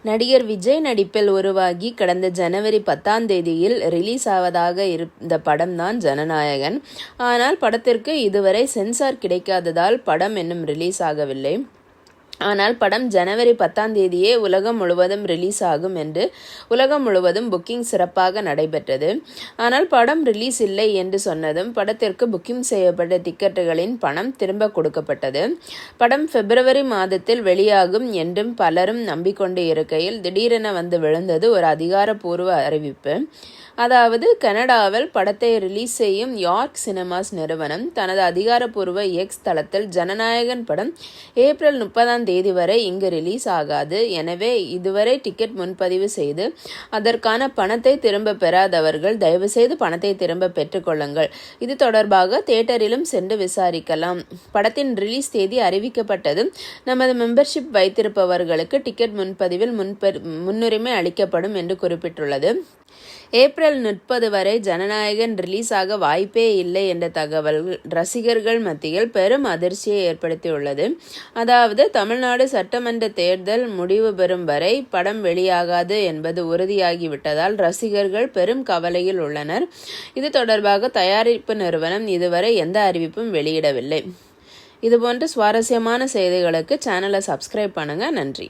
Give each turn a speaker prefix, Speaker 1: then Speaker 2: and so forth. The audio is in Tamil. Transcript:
Speaker 1: நடிகர் விஜய் நடிப்பில் உருவாகி கடந்த ஜனவரி 10ஆம் தேதியில் ரிலீஸ் ஆவதாக இருந்த படம்தான் ஜனநாயகன். ஆனால் படத்திற்கு இதுவரை சென்சார் கிடைக்காததால் படம் இன்னும் ரிலீஸ் ஆகவில்லை. ஆனால் படம் ஜனவரி 10ஆம் தேதியே உலகம் முழுவதும் ரிலீஸ் ஆகும் என்று உலகம் முழுவதும் புக்கிங் சிறப்பாக நடைபெற்றது. ஆனால் படம் ரிலீஸ் இல்லை என்று சொன்னதும் படத்திற்கு புக்கிங் செய்யப்பட்ட டிக்கெட்டுகளின் பணம் திரும்ப கொடுக்கப்பட்டது. படம் பிப்ரவரி மாதத்தில் வெளியாகும் என்றும் பலரும் நம்பிக்கொண்டு இருக்கையில் திடீரென வந்து விழுந்தது ஒரு அதிகாரப்பூர்வ அறிவிப்பு. அதாவது கனடாவில் படத்தை ரிலீஸ் செய்யும் யார்க் சினிமாஸ் நிறுவனம் தனது அதிகாரப்பூர்வ எக்ஸ் தளத்தில் ஜனநாயகன் படம் ஏப்ரல் 30ஆம் தேதி வரை இங்கு ரிலீஸ் ஆகாது. எனவே இதுவரை டிக்கெட் முன்பதிவு செய்து அதற்கான பணத்தை திரும்ப பெறாதவர்கள் தயவுசெய்து பணத்தை திரும்ப பெற்றுக்கொள்ளுங்கள். இது தொடர்பாக தியேட்டரிலும் சென்று விசாரிக்கலாம். படத்தின் ரிலீஸ் தேதி அறிவிக்கப்பட்டதும் நமது மெம்பர்ஷிப் வைத்திருப்பவர்களுக்கு டிக்கெட் முன்பதிவில் முன்னுரிமை அளிக்கப்படும் என்று குறிப்பிட்டுள்ளது. ஏப்ரல் 30 வரை ஜனநாயகன் ரிலீஸ் ஆக வாய்ப்பே இல்லை என்ற தகவல் ரசிகர்கள் மத்தியில் பெரும் அதிர்ச்சியை ஏற்படுத்தியுள்ளது. அதாவது தமிழ்நாடு சட்டமன்ற தேர்தல் முடிவு பெறும் வரை படம் வெளியாகாது என்பது உறுதியாகிவிட்டதால் ரசிகர்கள் பெரும் கவலையில் உள்ளனர். இது தொடர்பாக தயாரிப்பு நிறுவனம் இதுவரை எந்த அறிவிப்பும் வெளியிடவில்லை. இதுபோன்ற சுவாரஸ்யமான செய்திகளுக்கு சேனலை சப்ஸ்கிரைப் பண்ணுங்க. நன்றி.